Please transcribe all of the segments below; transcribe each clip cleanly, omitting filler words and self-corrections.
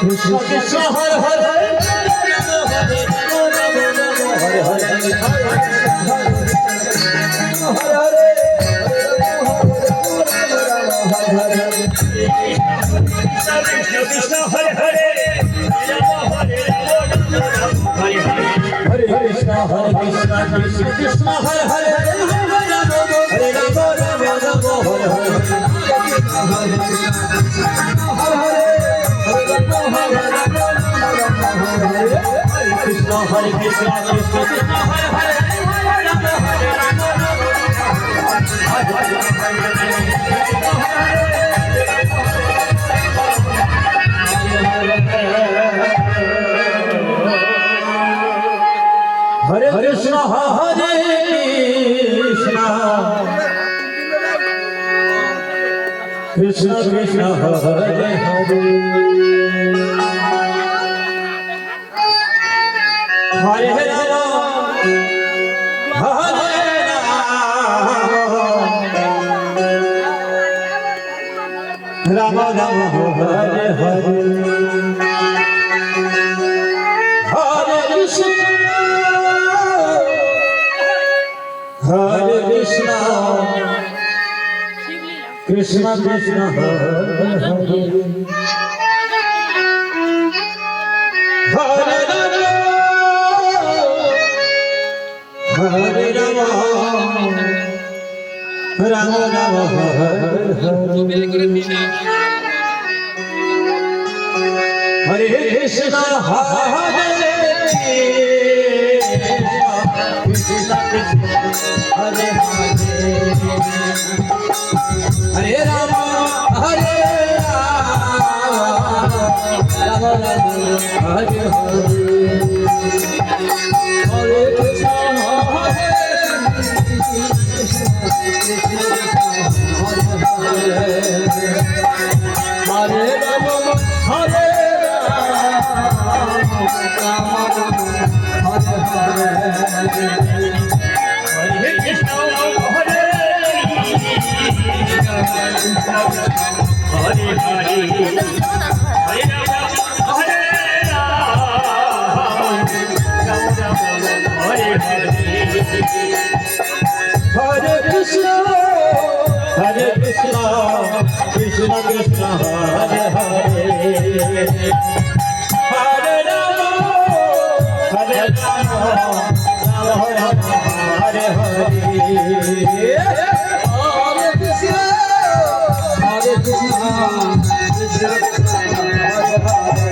Krishna Krishna Hare Hare Hare Hare Krishna Hare Hare Hare Krishna Hare Krishna Krishna Krishna Hare Hare Hare Rama Rama Rama Hare Hare Krishna Hare Krishna Krishna Krishna Hare Hare Hare Krishna Hare Krishna Krishna Krishna Hare Hare Hare Rama Rama Hare Hare Hare Krishna Krishna Krishna Hare Hare Hare Hare Rama Rama Rama Hare Hare Hare Krishna Hare Krishna Hare Hare Rama Hare Rama Rama Hare Hare Hare Krishna Hare Hare Rama Hare Hare Krishna Hare Hare Hare Krishna Krishna Krishna Hare Hare Hare Rama Hare Rama Rama Rama Hare Hare Hare Krishna Krishna Krishna Hare Hare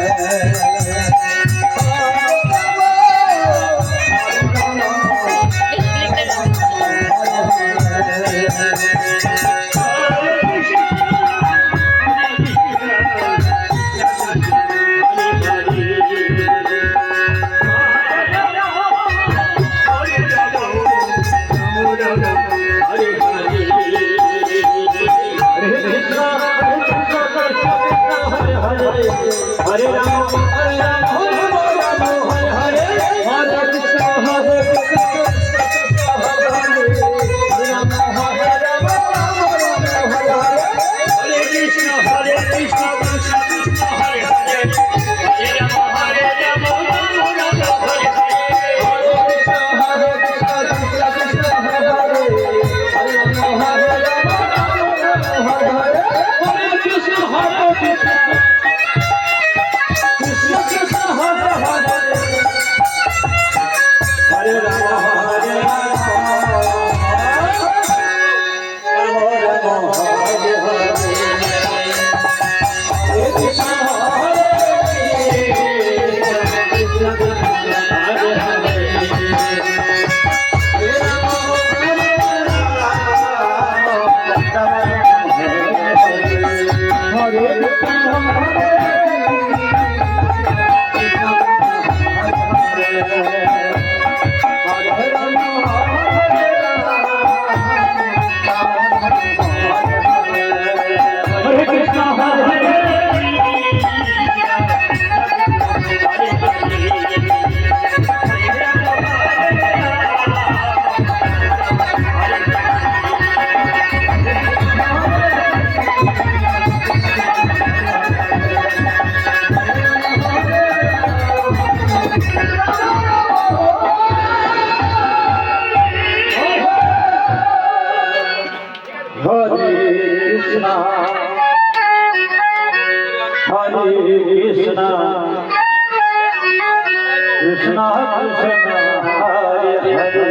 Krishna Krishna Hare Hare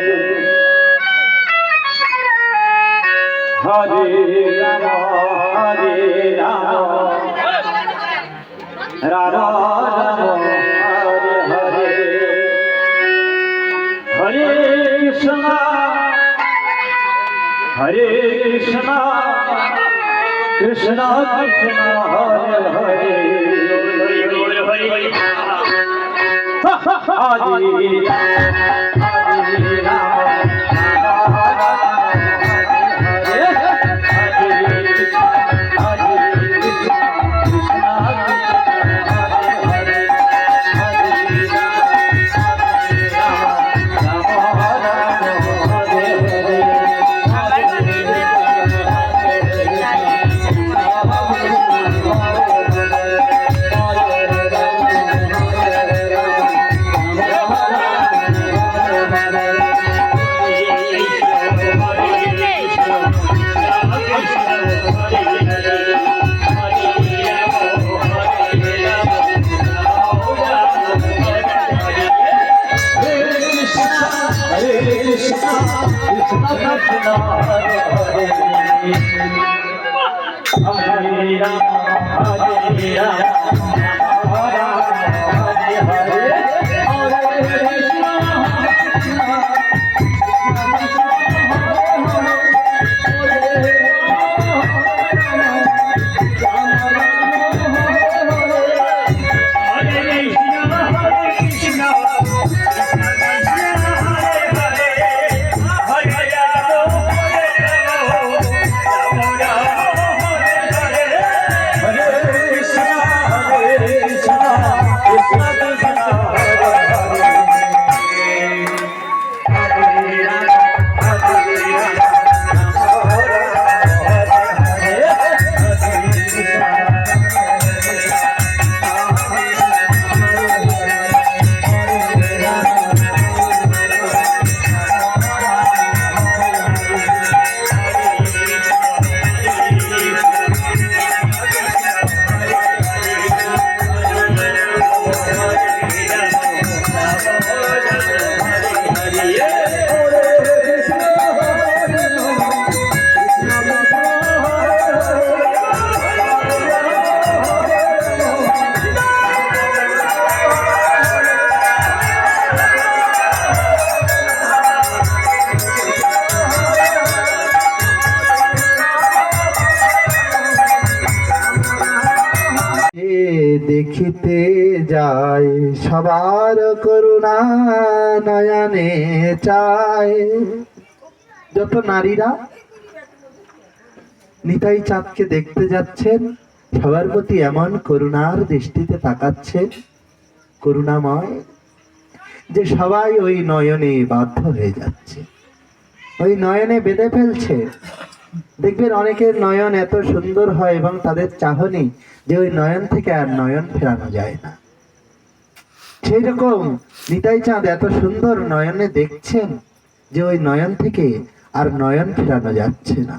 Hare Ram Ram Ram Hare Hare Hare Krishna Krishna Krishna Hare Hare Hare দেখিতে যায় সবার করুণা নয়নে চায়। যত নারীরা নিতাই চাঁদকে দেখতে যাচ্ছেন সবার প্রতি এমন করুণার দৃষ্টিতে তাকাচ্ছে, করুণাময়, যে সবাই ওই নয়নে বাধ্য হয়ে যাচ্ছে, ওই নয়নে বেঁধে ফেলছে। দেখবেন অনেকের নয়ন এত সুন্দর হয় এবং তাদের চাহনি যে ওই নয়ন থেকে আর নয়ন ফেরানো যায় না। সেই রকম নিতাই চাঁদ এত সুন্দর নয়নে দেখছেন যে ওই নয়ন থেকে আর নয়ন ফেরানো যাচ্ছে না।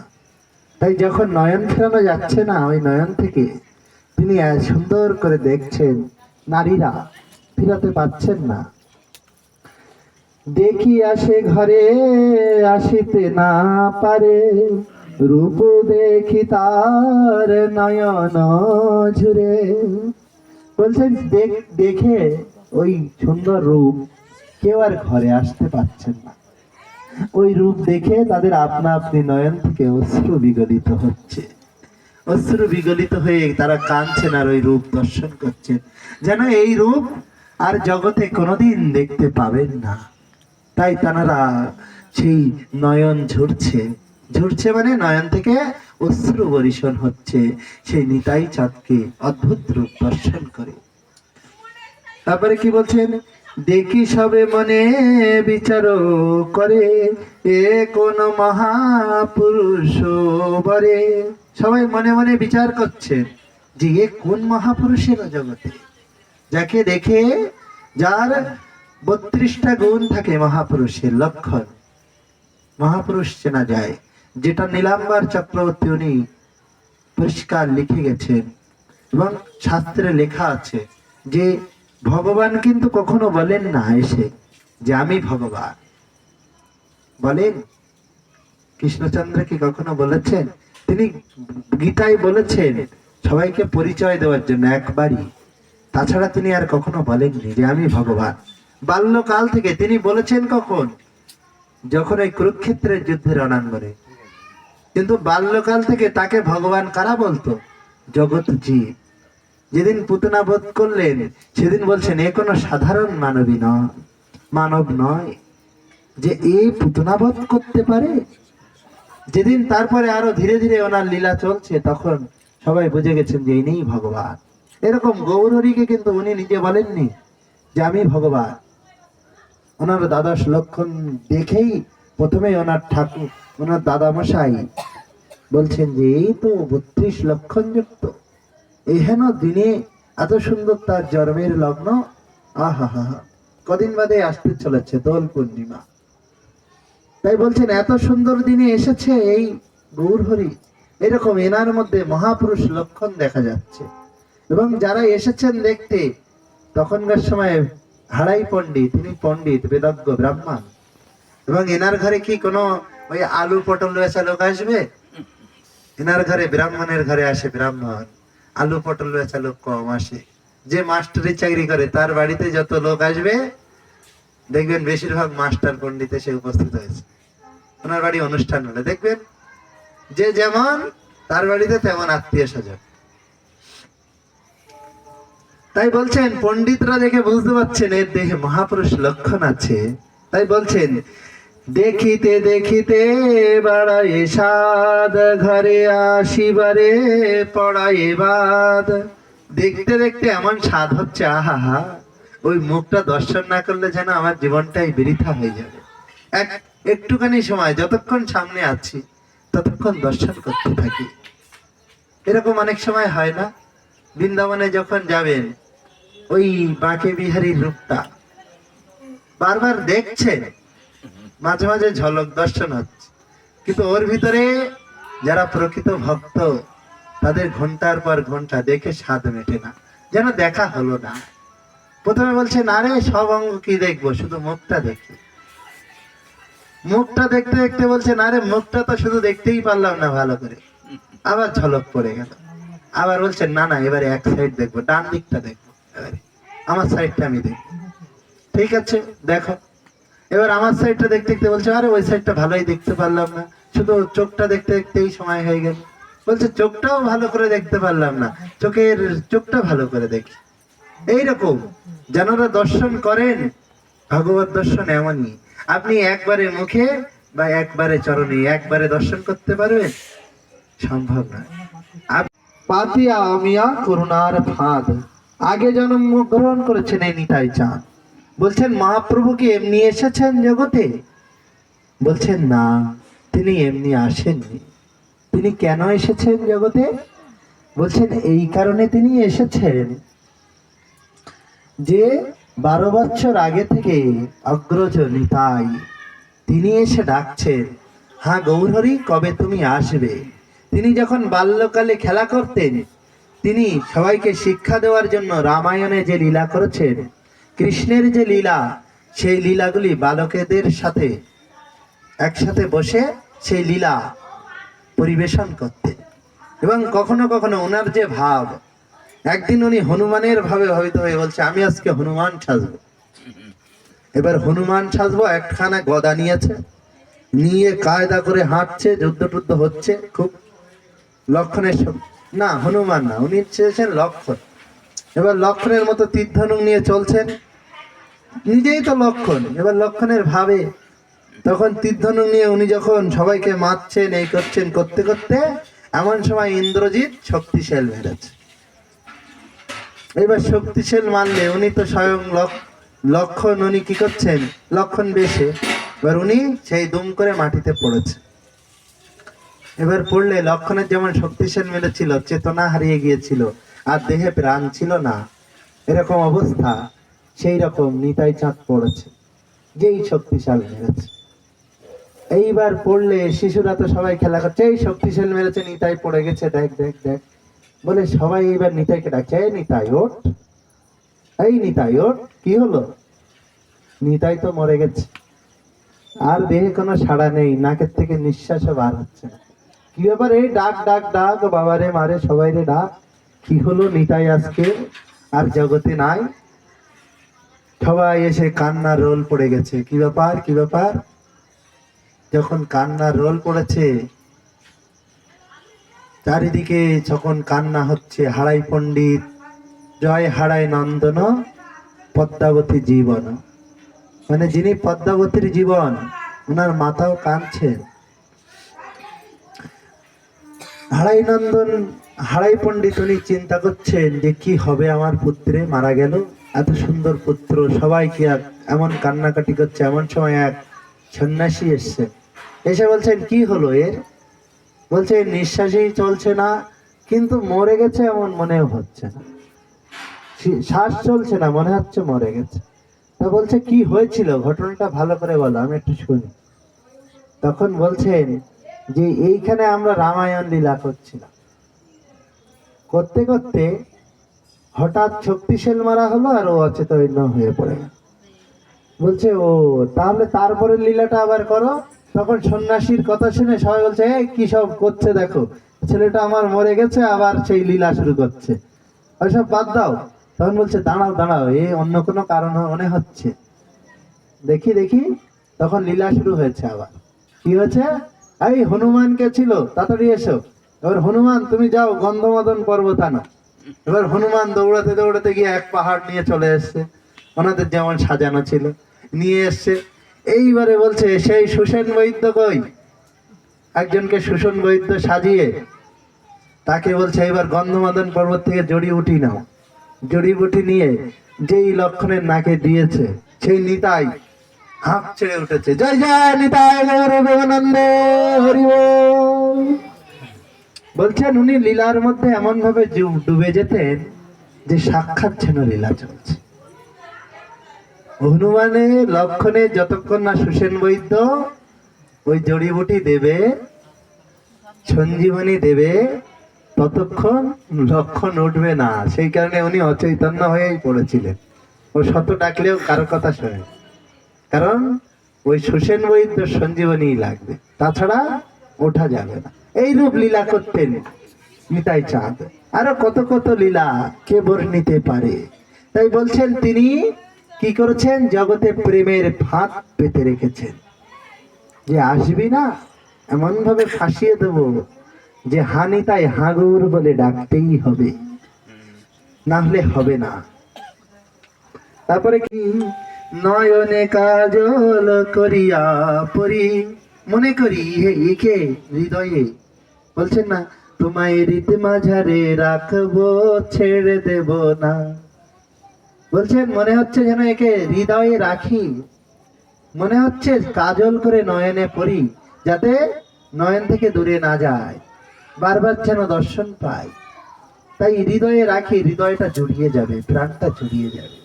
তাই যখন নয়ন ফেরানো যাচ্ছে না ওই নয়ন থেকে, তিনি সুন্দর করে দেখছেন, নারীরা ফিরাতে পারছেন না। দেখি আসে ঘরে আসিতে না পারে, রূপ দেখি তার নয়ন ঝুরে। বলছেন দেখে ওই সুন্দর রূপ কেউ আর ঘরে আসতে পারছেন না। ওই রূপ দেখে তাদের আপনা আপনি নয়ন থেকে অশ্রু বিগলিত হচ্ছে, অশ্রু বিগলিত হয়ে তারা কাঁদছেন আর ওই রূপ দর্শন করছেন, যেন এই রূপ আর জগতে কোনোদিন দেখতে পাবেন না। তাই তারা সেই নয়ন ঝরছে, ঝরছে মানে নয়ন থেকে অশ্রু বর্ষণ হচ্ছে সেই নিতাই চাঁদকে অদ্ভুত রূপ দর্শন করে। তারপরে কি বলছেন, দেখি সবে মনে বিচার করে, এ কোন মহাপুরুষ বরে। সবাই মনে মনে বিচার করছেন যে এ কোন মহাপুরুষের জগতে, যাকে দেখে যার 32টা গুণ থাকে মহাপুরুষের লক্ষণ, মহাপুরুষ চেনা যায়, যেটা নীলাম্বার চক্রবর্তী উনি পরিষ্কার লিখে গেছেন এবং শাস্ত্রে লেখা আছে যে ভগবান কিন্তু কখনো বলেন না এসে যে আমি ভগবান, বলেন? কৃষ্ণচন্দ্র কি কখনো বলেছেন? তিনি গীতায় বলেছেন সবাইকে পরিচয় দেওয়ার জন্য একবারই, তাছাড়া তিনি আর কখনো বলেননি যে আমি ভগবান। বাল্যকাল থেকে তিনি বলেছেন কখন? যখন এই কুরুক্ষেত্রের যুদ্ধের রণাঙ্গনে। কিন্তু বাল্যকাল থেকে তাকে ভগবান কারা বলতো? জগৎ জীব। যেদিন পুতনা বধ করলেন সেদিন বলছেন এ কোনো সাধারণ মানবী নয়, মানব নয় যে এই পুতনা বধ করতে পারে। যেদিন তারপরে আরো ধীরে ধীরে ওনার লীলা চলছে তখন সবাই বুঝে গেছেন যে ইনিই ভগবান। এরকম গৌরহরিকে কিন্তু উনি নিজে বলেননি যে আমি ভগবান। ওনার দ্বাদশ লক্ষণ দেখেই প্রথমে ওনার ঠাকুর, ওনার দাদামশাই বলছেন যে এই তো 32 লক্ষণ যুক্ত, এহেন দিনে এত সুন্দর তার জন্মের লগ্ন। আহা হা হা, কদিন বাদে আসতে চলেছে দোল পূর্ণিমা। তাই বলছেন এত সুন্দর দিনে এসেছে এই গৌরহরি, এরকম এনার মধ্যে মহাপুরুষ লক্ষণ দেখা যাচ্ছে। এবং যারা এসেছেন দেখতে তখনকার সময় হারাই পণ্ডিত, তিনি পণ্ডিত বেদজ্ঞ ব্রাহ্মণ। এবং এনার ঘরে কি কোনো ওই আলু পটল বেচা লোক আসবে? এনার ঘরে, ব্রাহ্মণের ঘরে আসে ব্রাহ্মণ, আলু পটল বেচা লোক কম আসে। যে মাস্টারি চাকরি করে তার বাড়িতে যত লোক আসবে দেখবেন বেশিরভাগ মাস্টার পণ্ডিত এসে উপস্থিত হয়েছে। ওনার বাড়ি অনুষ্ঠান হলে দেখবেন যে যেমন তার বাড়িতে তেমন আত্মীয় স্বজন। তাই বলছেন পণ্ডিতরা দেখে বুঝতে পারছেন এর দেহে মহাপুরুষ লক্ষণ আছে। তাই বলছেন দেখিতে দেখিতে বাড়ায় সাদ, ঘরে আসিবারে পড়ায় বাদ। দেখতে দেখতে এমন স্বাদ হচ্ছে, আহা হা, ওই মুখটা দর্শন না করলে যেন আমার জীবনটাই বৃথা হয়ে যাবে। একটুখানি সময় যতক্ষণ সামনে আছি ততক্ষণ দর্শন করতে থাকি। এরকম অনেক সময় হয় না? বৃন্দাবনে যখন যাবেন ওই বাঁকে বিহারীর রূপটা বারবার দেখছেন, মাঝে মাঝে ঝলক দর্শন হচ্ছে, কিন্তু ওর ভিতরে যারা প্রকৃত ভক্ত তাদের ঘন্টার পর ঘন্টা দেখে স্বাদ মেটে না, যেন দেখা হলো না। প্রথমে বলছে না রে সব অঙ্গ কি দেখবো, শুধু মুখটা দেখি। মুখটা দেখতে দেখতে বলছে না রে মুখটা তো শুধু দেখতেই পারলাম না ভালো করে, আবার ঝলক পড়ে গেল। আবার বলছেন না না এবারে এক সাইড দেখবো, ডান দিকটা দেখবো, এবারে আমার সাইডটা আমি দেখবো। ঠিক আছে দেখো। এবার আমার সাইডটা দেখতে দেখতে বলছে আরে ওই সাইডটা ভালোই দেখতে পারলাম না, শুধু চোখটা দেখতে দেখতেই সময় হয়ে গেল। বলছে চোখটাও ভালো করে দেখতে পারলাম না, চোখটা ভালো করে দেখি। এইরকম যারা দর্শন করেন, ভগবত দর্শন এমনই, আপনি একবারে মুখে বা একবারে চরণে একবারে দর্শন করতে পারবেন? সম্ভব নয়। পাতিয়া আমিয়া করুণার ফাঁদ, আগে জন্ম গ্রহণ করেছেন এই নিতাই চাঁদ। বলছেন মহাপ্রভু কি এমনি এসেছেন জগতে? বলছেন না, তিনি এমনি আসেননি। তিনি কেন এসেছেন জগতে? বলছেন এই কারণে তিনি এসেছেন যে 12 বছর আগে থেকে অগ্রজ নিতাই তিনি এসে ডাকছেন, হ্যাঁ গৌরহরি কবে তুমি আসবে। তিনি যখন বাল্যকালে খেলা করতেন তিনি সবাইকে শিক্ষা দেওয়ার জন্য রামায়ণে যে লীলা করেছেন, কৃষ্ণের যে লীলা, সেই লীলাগুলি বালকেদের সাথে একসাথে বসে সেই লীলা পরিবেশন করতেন। এবং কখনো কখনো ওনার যে ভাব, একদিন উনি হনুমানের ভাবে হয়তো হয়ে বলছে আমি আজকে হনুমান সাজবো। এবার হনুমান সাজবো, একখানা গদা নিয়েছে, নিয়ে কায়দা করে হাঁটছে, যুদ্ধ টুদ্ধ হচ্ছে খুব। লক্ষণের না, হনুমান না, উনি চেয়েছেন লক্ষণ। এবার লক্ষণের মতো তীর ধনুক নিয়ে চলছেন, নিজেই তো লক্ষণ। এবার লক্ষণের ভাবে তখন তীর ধনুক নিয়ে উনি যখন সবাইকে মারছেন, এই করছেন, করতে করতে এমন সময় ইন্দ্রজিৎ শক্তিশাল মেরেছে। এবার শক্তিশাল মারলে উনি তো স্বয়ং লক্ষণ, উনি কি করছেন লক্ষণ বেশে, এবার উনি সেই দুম করে মাটিতে পড়েছে। এবার পড়লে লক্ষণের যেমন শক্তিশাল মেরেছিল, চেতনা হারিয়ে গিয়েছিল, আর দেহে প্রাণ ছিল না, এরকম অবস্থা, সেই রকম নিতাই চাঁদ পড়েছে, যেই শক্তিশাল মেরেছে। এইবার পড়লে শিশুরা তো সবাই খেলা করছে, এই শক্তিশাল মেরেছে, নিতাই পড়ে গেছে, দেখ দেখ দেখ বলে সবাই এইবার নিতাইকে ডাকছে, এই নিতাই ওঠ। এই নিতাই, ওর কি হলো? নিতাই তো মরে গেছে, আর দেহে কোনো সাড়া নেই, নাকের থেকে নিঃশ্বাসও বার হচ্ছে না। কি ব্যাপার? এই ডাক ডাক ডাক, বাবারে মারে সবাই রে ডাক। কি হলো? নিতাই আজকে আর জগতে নাই। সবাই এসে কান্নার রোল পড়ে গেছে। কি ব্যাপার, কি ব্যাপার? যখন কান্নার রোল পড়েছে, চারিদিকে যখন কান্না হচ্ছে, হারাই পণ্ডিত জয় হারাই নন্দন পদ্মাবতী জীবন, মানে যিনি পদ্মাবতীর জীবন, ওনার মাথাও কাঁদছে। হারাই নন্দন, হারাই পণ্ডিত উনি চিন্তা করছেন যে কি হবে, আমার পুত্রে মারা গেল, এত সুন্দর পুত্র, সবাই কি এমন কান্নাকাটি করছে। এমন সময় এক সন্ন্যাসী এসছে, এসে বলছেন কি হলো এর? বলছে নিঃশ্বাসই চলছে না, কিন্তু মরে গেছে এমন মনেও হচ্ছে না, শ্বাস চলছে না, মনে হচ্ছে মরে গেছে। তা বলছে কি হয়েছিল, ঘটনাটা ভালো করে বলো, আমি একটু শুনি। তখন বলছেন যে এইখানে আমরা রামায়ণ লীলা করছিলাম, করতে করতে হঠাৎ শক্তিশাল মারা হলো আর ও অচেতন হয়ে পড়ে গেল। বলছে ও, তাহলে তারপরে লীলাটা আবার করো। তখন সন্ন্যাসীর কথা শুনে সবাই বলছে এই কি সব করছে দেখো, ছেলেটা আমার মরে গেছে আবার সেই লীলা শুরু করছে, ওইসব বাদ দাও। তখন বলছে দাঁড়াও দাঁড়াও, এই অন্য কোনো কারণ মনে হচ্ছে, দেখি দেখি। তখন লীলা শুরু হয়েছে আবার। কি হয়েছে? এই হনুমানকে ছিল, তাড়াতাড়ি এসো। এবার হনুমান তুমি যাও গন্ধমাদন পর্বত আনো। এবার হনুমান দৌড়াতে দৌড়াতে গিয়ে এক পাহাড় নিয়ে চলে এসছে, ওনাদের যেমন সাজানো ছিল নিয়ে এসছে। এইবারে বলছে সেই সুসেন বৈদ্য কই? একজনকে সুসেন বৈদ্য সাজিয়ে তাকে বলছে এবার গন্ধমাদন পর্বত থেকে জড়িবুটি নাও। জড়িবুটি নিয়ে যেই লক্ষণের নাকে দিয়েছে, সেই নিতাই হাঁপ ছেড়ে উঠেছে, জয় জয় নিতাই গৌর প্রেমানন্দ হরি বল। বলছেন উনি লীলার মধ্যে এমন ভাবে ডুবে যেতেন যে সাক্ষাৎ যেন লীলা চলছে। হনুমানের লক্ষণে যতক্ষণ না সুসেন বৈদ্য ওই জড়িবুটি দেবে, সঞ্জীবনী দেবে, ততক্ষণ লক্ষণ উঠবে না। সেই কারণে উনি অচৈতন্য হয়েই পড়েছিলেন। ও শত ডাকলেও কারো কথা শোনে, কারণ ওই সুসেন বৈদ্য সঞ্জীবনী লাগবে, তাছাড়া ওঠা যাবে না। এই রূপ লীলা করতেন নিতাই চাঁদ। আরো কত কত লীলা কে বর্ণিতে পারে। তাই বলছেন তিনি কি করেছেন, জগতে প্রেমের ফাঁদ পেতে রেখেছেন, যে আসবি না এমন ভাবে ফাঁসিয়ে দেব যে হানি তাই হাগুর বলে ডাকতেই হবে, না হলে হবে না। তারপরে কি, নয়নে কাজল করিয়া পরি, মনে করি হে একে হৃদয়ে। বলছেন না, তোমায় রীত মাঝারে রাখবো, ছেড়ে দেব না। বলছেন মনে হচ্ছে যেন একে হৃদয়ে রাখি, মনে হচ্ছে কাজল করে নয়নে পড়ি, যাতে নয়ন থেকে দূরে না যায়, বারবার যেন দর্শন পাই। তাই হৃদয়ে রাখি, হৃদয়টা জুড়িয়ে যাবে, প্রাণটা জুড়িয়ে যাবে।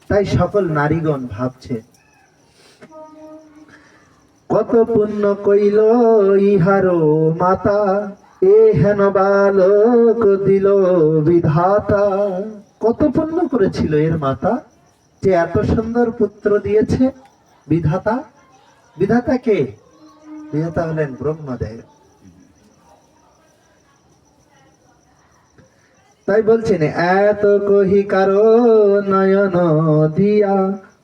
তাই সকল নারীগণ ভাবছে কত পুণ্য কইল ইহারো মাতা, এ হেন বালক দিল বিধাতা। কত পুণ্য করেছিল এর মাতা, যে এত সুন্দর পুত্র দিয়েছে বিধাতা। বিধাতা কে? বিধাতা হলেন ব্রহ্মদেব। তাই বলছেন এত কহি কারো নয়ন দিয়া,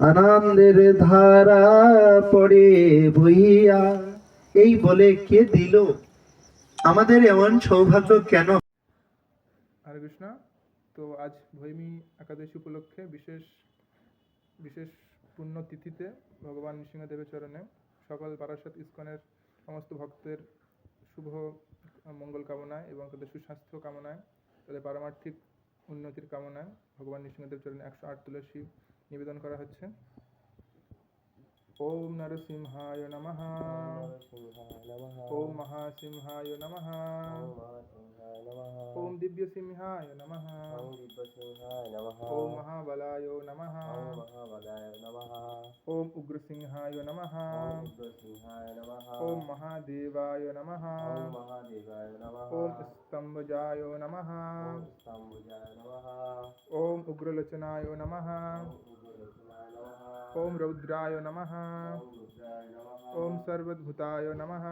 আনন্দের ধারা পড়ে বইয়া। এই বলে কে দিল? আমাদের এমন সৌভাগ্য কেন? হরে কৃষ্ণ। তো আজ ভৈমী একাদশী উপলক্ষে বিশেষ বিশেষ পুণ্যতিথিতে ভগবান নৃসিংহদেবের চরণে সকল বারাসত ইস্কনের সমস্ত ভক্তের শুভ মঙ্গল কামনায় এবং তাদের সুস্বাস্থ্য কামনায়, তাদের পারমার্থিক উন্নতির কামনায় ভগবান নৃসিংহদেব চরণে 108 তুলসী নিবেদন করা হচ্ছে। ওম নরসিংহায় নমঃ, ওম মহাসিংহায় নমঃ, ওম দিব্যসিংহায় নমঃ, ওম মহাবলায় নমঃ। ओम उग्रसिंहाय नमः सिंहाय नमः ओम महादेवाय नमः ओम महादेवाय नमः ओम स्तंभजाय नमः स्तंभजाय नमः ओम उग्रलोचनाय नमः उग्रलोचनाय नमः ओम रौद्राय नमः ओम रुद्राय नमः ओम सर्वभूताय नमः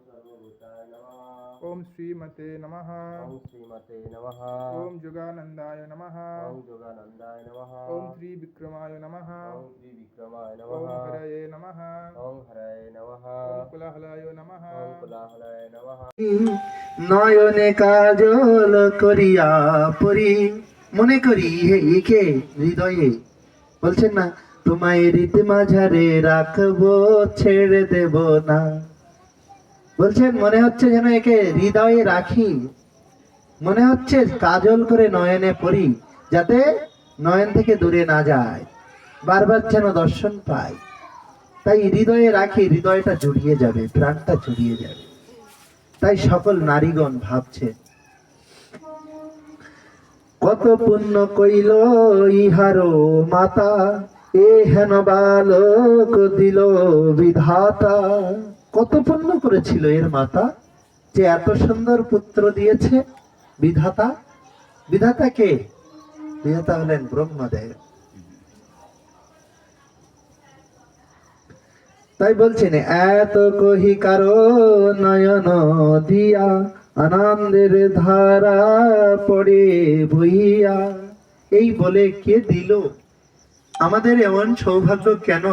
सर्वभूताय नमः ओम श्रीमते नमः ओम श्रीमते नमः ओम जुगानंदाय नमः ओम योगानंदाय नमः ओम त्रिविक्रमाय नमः ओम त्रिविक्रमाय ओम नमः हरये नमः ओम हराय नमः ओम कुलाहलाय नमः ओम कुलाहलाय नमः নয়নে কাজল করিয়া পরি মনে করি একে হৃদয়ে বলছেন না তোমায় রীত মাঝারে রাখবো ছেড়ে দেব না বলছেন মনে হচ্ছে যেন একে হৃদয়ে রাখি মনে হচ্ছে কাজল করে নয়নে পরি যাতে নয়ন থেকে দূরে না যায় বারবার যেন দর্শন পাই তাই হৃদয়ে রাখি হৃদয়টা জুড়িয়ে যাবে প্রাণটা জুড়িয়ে যাবে তাই সকল নারীগণ ভাবছে কত পুণ্য কইল ইহারো মাতা এ হেন বালক দিল বিধাতা কত পুণ্য করেছিল এর মাতা যে এত সুন্দর পুত্র দিয়েছে বিধাতা বিধাতা কে বিধাতা হলেন ব্রহ্মদেব তাই বলছেন এত কহি কারো নয়ন দিয়া আনন্দের ধারা পড়ে বইয়া এই বলে কে দিল আমাদের এমন সৌভাগ্য কেন